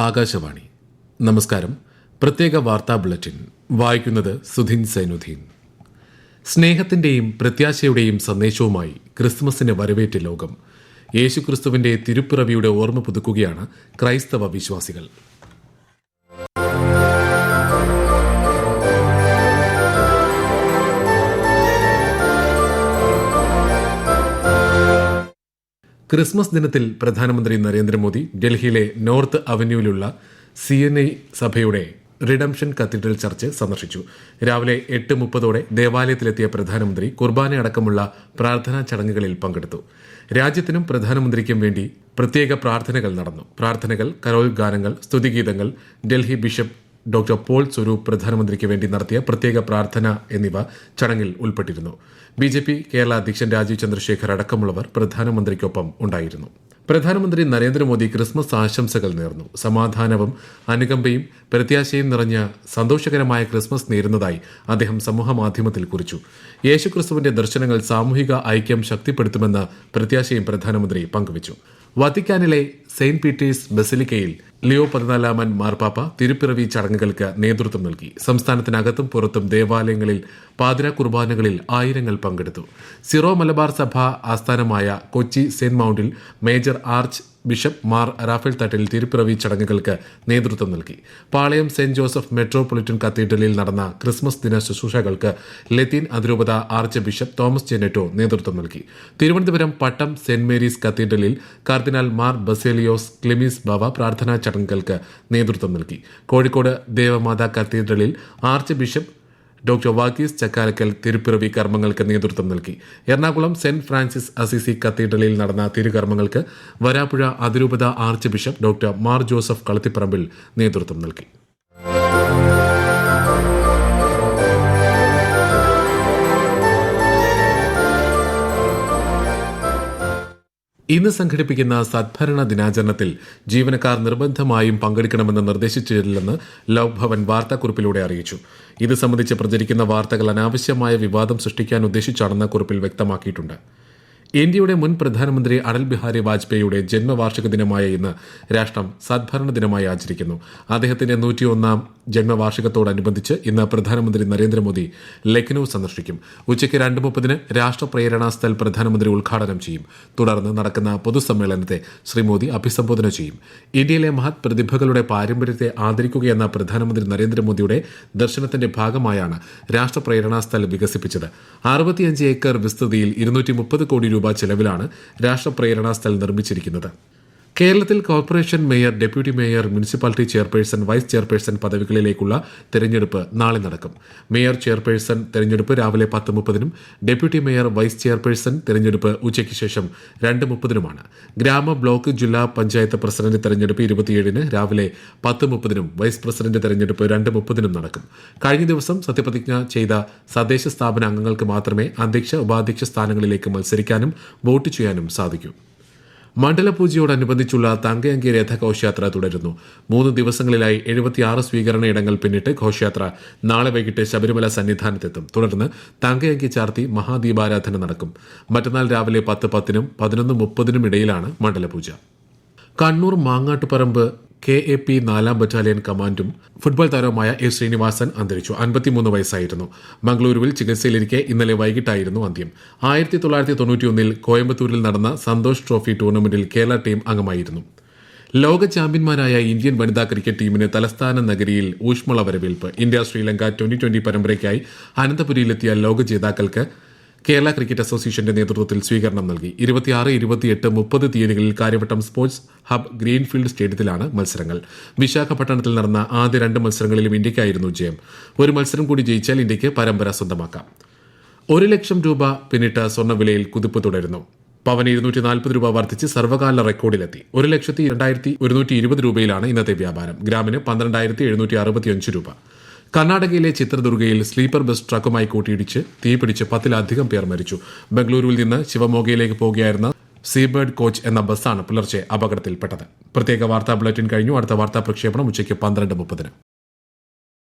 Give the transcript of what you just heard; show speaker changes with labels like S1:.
S1: ആകാശവാണി. നമസ്കാരം. പ്രത്യേക വാർത്താ ബുള്ളറ്റിൻ വായിക്കുന്നത് സുധിൻ സൈനുദ്ദീൻ. സ്നേഹത്തിന്റെയും പ്രത്യാശയുടെയും സന്ദേശവുമായി ക്രിസ്മസിന് വരവേറ്റ ലോകം. യേശുക്രിസ്തുവിന്റെ തിരുപ്പിറവിയുടെ ഓർമ്മ പുതുക്കുകയാണ് ക്രൈസ്തവ വിശ്വാസികൾ. ക്രിസ്മസ് ദിനത്തിൽ പ്രധാനമന്ത്രി നരേന്ദ്രമോദി ഡൽഹിയിലെ നോർത്ത് അവന്യൂവിലുള്ള CNI സഭയുടെ റിഡംഷൻ കത്തീഡ്രൽ ചർച്ച് സന്ദർശിച്ചു. രാവിലെ 8:30 ദേവാലയത്തിലെത്തിയ പ്രധാനമന്ത്രി കുർബാന അടക്കമുള്ള പ്രാർത്ഥനാ ചടങ്ങുകളിൽ പങ്കെടുത്തു. രാജ്യത്തിനും പ്രധാനമന്ത്രിക്കും വേണ്ടി പ്രത്യേക പ്രാർത്ഥനകൾ നടന്നു. പ്രാർത്ഥനകൾ, കരോൾ ഗാനങ്ങൾ, സ്തുതിഗീതങ്ങൾ, Delhi bishop doctor Paul Swarup പ്രധാനമന്ത്രിക്ക് വേണ്ടി നടത്തിയ പ്രത്യേക പ്രാർത്ഥന എന്നിവ ചടങ്ങിൽ ഉൾപ്പെട്ടിരുന്നു. BJP കേരള അധ്യക്ഷൻ രാജീവ് ചന്ദ്രശേഖർ അടക്കമുള്ളവർ പ്രധാനമന്ത്രിക്കൊപ്പം ഉണ്ടായിരുന്നു. പ്രധാനമന്ത്രി നരേന്ദ്രമോദി ക്രിസ്മസ് ആശംസകൾ നേർന്നു. സമാധാനവും അനുകമ്പയും പ്രത്യാശയും നിറഞ്ഞ സന്തോഷകരമായ ക്രിസ്മസ് നേരുന്നതായി അദ്ദേഹം സമൂഹമാധ്യമത്തിൽ കുറിച്ചു. യേശുക്രിസ്തുവിന്റെ ദർശനങ്ങൾ സാമൂഹിക ഐക്യം ശക്തിപ്പെടുത്തുമെന്ന പ്രത്യാശയും പ്രധാനമന്ത്രി പങ്കുവച്ചു. വത്തിക്കാനിലെ സെയിന്റ് പീറ്റേഴ്സ് ബസിലിക്കയിൽ ലിയോ 14 മാർപ്പാപ്പ തിരുപ്പിറവി ചടങ്ങുകൾക്ക് നേതൃത്വം നൽകി. സംസ്ഥാനത്തിനകത്തും പുറത്തും ദേവാലയങ്ങളിൽ പാതിരാ കുർബാനകളിൽ ആയിരങ്ങൾ പങ്കെടുത്തു. സിറോ മലബാർ സഭ ആസ്ഥാനമായ കൊച്ചി സെന്റ് മൗണ്ടിൽ major archbishop Mar Raphael Thattil തിരുപ്പിറവി ചടങ്ങുകൾക്ക് നേതൃത്വം നൽകി. പാളയം സെന്റ് ജോസഫ് മെട്രോപൊളിറ്റൻ കത്തീഡ്രലിൽ നടന്ന ക്രിസ്മസ് ദിന ശുശ്രൂഷകൾക്ക് ലത്തീൻ അതിരൂപത ആർച്ച് ബിഷപ്പ് തോമസ് ജെനെറ്റോ നേതൃത്വം നൽകി. തിരുവനന്തപുരം പട്ടം സെന്റ് മേരീസ് കത്തീഡ്രലിൽ കർദിനാൾ മാർ ബസേലിയോസ് ക്ലിമീസ് ബാവ പ്രാർത്ഥനാ ചടങ്ങുകൾക്ക് നേതൃത്വം നൽകി. കോഴിക്കോട് ദേവമാതാ കത്തീഡ്രലിൽ ആർച്ച് ബിഷപ്പ് ഡോക്ടർ വാക്കീസ് ചക്കാലക്കൽ തിരുപ്പിറവി കർമ്മങ്ങൾക്ക് നേതൃത്വം നൽകി. എറണാകുളം സെന്റ് ഫ്രാൻസിസ് അസിസി കത്തീഡ്രലിൽ നടന്ന തിരുകർമ്മങ്ങൾക്ക് വരാപ്പുഴ അതിരൂപത arch bishop doctor Mar Joseph Kalathiparambil നേതൃത്വം നൽകി. ഇന്ന് സംഘടിപ്പിക്കുന്ന സദ്ഭരണ ദിനാചരണത്തിൽ ജീവനക്കാർ നിർബന്ധമായും പങ്കെടുക്കണമെന്ന് നിർദ്ദേശിച്ചിട്ടില്ലെന്ന് ലോക്ഭവൻ വാർത്താക്കുറിപ്പിലൂടെ അറിയിച്ചു. ഇത് സംബന്ധിച്ച് പ്രചരിക്കുന്ന വാർത്തകൾ അനാവശ്യമായ വിവാദം സൃഷ്ടിക്കാൻ ഉദ്ദേശിച്ചാണെന്ന് കുറിപ്പിൽ വ്യക്തമാക്കിയിട്ടുണ്ട്. ഇന്ത്യയുടെ മുൻ പ്രധാനമന്ത്രി അടൽ ബിഹാരി വാജ്പേയിയുടെ ജന്മവാർഷിക ദിനമായ ഇന്ന് രാഷ്ട്രം സദ്ഭരണ ദിനമായി ആചരിക്കുന്നു. അദ്ദേഹത്തിന്റെ 101ാം ജന്മവാർഷികത്തോടനുബന്ധിച്ച് ഇന്ന് പ്രധാനമന്ത്രി നരേന്ദ്രമോദി ലക്നൌ സന്ദർശിക്കും. ഉച്ചയ്ക്ക് 2:30 രാഷ്ട്രപ്രേരണാ സ്ഥൽ പ്രധാനമന്ത്രി ഉദ്ഘാടനം ചെയ്യും. തുടർന്ന് നടക്കുന്ന പൊതുസമ്മേളനത്തെ ശ്രീ മോദി അഭിസംബോധന ചെയ്യും. ഇന്ത്യയിലെ മഹത് പ്രതിഭകളുടെ പാരമ്പര്യത്തെ ആദരിക്കുകയെന്ന പ്രധാനമന്ത്രി നരേന്ദ്രമോദിയുടെ ദർശനത്തിന്റെ ഭാഗമായാണ് രാഷ്ട്രപ്രേരണാ സ്ഥൽ വികസിപ്പിച്ചത്. 65 ഏക്കർ വിസ്തൃതിയിൽ 230 കോടി രൂപ ചെലവിലാണ് രാഷ്ട്രപ്രേരണാ സ്ഥൽ നിർമ്മിച്ചിരിക്കുന്നത്. കേരളത്തിൽ corporation mayor, deputy mayor, municipality chairperson, vice chairperson പദവികളിലേക്കുള്ള തെരഞ്ഞെടുപ്പ് നാളെ നടക്കും. മേയർ ചെയർപേഴ്സൺ തെരഞ്ഞെടുപ്പ് രാവിലെ 10:30-നും ഡെപ്യൂട്ടി മേയർ, വൈസ് ചെയർപേഴ്സൺ തെരഞ്ഞെടുപ്പ് ഉച്ചയ്ക്ക് ശേഷം 2:30-നുമാണ്. ഗ്രാമ, ബ്ലോക്ക്, ജില്ലാ പഞ്ചായത്ത് പ്രസിഡന്റ് തെരഞ്ഞെടുപ്പ് 27-ന് രാവിലെ 10:30-നും വൈസ് പ്രസിഡന്റ് തെരഞ്ഞെടുപ്പ് 2:30-നും നടക്കും. കഴിഞ്ഞ ദിവസം സത്യപ്രതിജ്ഞ ചെയ്ത തദ്ദേശ സ്ഥാപന അംഗങ്ങൾക്ക് മാത്രമേ അധ്യക്ഷ, ഉപാധ്യക്ഷ സ്ഥാനങ്ങളിലേക്ക് മത്സരിക്കാനും വോട്ട് ചെയ്യാനും സാധിക്കൂ. മണ്ഡലപൂജയോടനുബന്ധിച്ചുള്ള തങ്കയങ്കി രഥഘോഷയാത്ര തുടരുന്നു. 3 ദിവസങ്ങളിലായി 76 സ്വീകരണ ഇടങ്ങൾ പിന്നിട്ട് ഘോഷയാത്ര നാളെ വൈകിട്ട് ശബരിമല സന്നിധാനത്തെത്തും. തുടർന്ന് തങ്കയങ്കി ചാർത്തി മഹാദീപാരാധന നടക്കും. മറ്റന്നാൾ രാവിലെ 10:10-നും 11:30-നും ഇടയിലാണ് മണ്ഡലപൂജ. കണ്ണൂർ മാങ്ങാട്ടുപറമ്പ് KAP 4ാം ബറ്റാലിയൻ കമാൻഡും ഫുട്ബോൾ താരവുമായ A. ശ്രീനിവാസൻ അന്തരിച്ചു. 53 വയസ്സായിരുന്നു. മംഗളൂരുവിൽ ചികിത്സയിലിരിക്കെ ഇന്നലെ വൈകിട്ടായിരുന്നു അന്ത്യം. 1991-ൽ കോയമ്പത്തൂരിൽ നടന്ന സന്തോഷ് ട്രോഫി ടൂർണമെന്റിൽ കേരള ടീം അംഗമായിരുന്നു. ലോക ചാമ്പ്യന്മാരായ ഇന്ത്യൻ വനിതാ ക്രിക്കറ്റ് ടീമിന് തലസ്ഥാന നഗരിയിൽ ഊഷ്മള വരവേൽപ്പ്. ഇന്ത്യ ശ്രീലങ്ക 2020 പരമ്പരയ്ക്കായി അനന്തപുരിയിലെത്തിയ ലോക ജേതാക്കൾക്ക് കേരള ക്രിക്കറ്റ് അസോസിയേഷന്റെ നേതൃത്വത്തിൽ സ്വീകരണം നൽകി. 26, 28, 30 തീയതികളിൽ കാര്യവട്ടം സ്പോർട്സ് ഹബ് ഗ്രീൻഫീൽഡ് സ്റ്റേഡിയത്തിലാണ് മത്സരങ്ങൾ. വിശാഖപട്ടണത്തിൽ നടന്ന ആദ്യ 2 മത്സരങ്ങളിലും ഇന്ത്യയ്ക്കായിരുന്നു ജയം. ഒരു മത്സരം കൂടി ജയിച്ചാൽ ഇന്ത്യയ്ക്ക് പരമ്പര സ്വന്തമാക്കാം. 1 ലക്ഷം രൂപ പിന്നിട്ട സ്വർണ്ണവിലയിൽ കുതിപ്പ് തുടരുന്നു. പവന് 240 രൂപ വർദ്ധിച്ച് സർവ്വകാല റെക്കോർഡിലെത്തി. 1,02,120 രൂപയിലാണ് ഇന്നത്തെ വ്യാപാരം. ഗ്രാമിന് 12,765 രൂപ. കർണാടകയിലെ ചിത്രദുർഗയിൽ സ്ലീപ്പർ ബസ് ട്രക്കുമായി കൂട്ടിയിടിച്ച് തീപിടിച്ച് 10-ലധികം പേർ മരിച്ചു. ബംഗളൂരുവിൽ നിന്ന് ശിവമോഗയിലേക്ക് പോകുകയായിരുന്ന സീബേർഡ് കോച്ച് എന്ന ബസ്സാണ് പുലർച്ചെ അപകടത്തിൽപ്പെട്ടത്. പ്രത്യേക വാർത്താ ബുള്ളറ്റിൻ കഴിഞ്ഞു. അടുത്ത വാർത്താ പ്രക്ഷേപണം ഉച്ചയ്ക്ക് 12:30-ന്.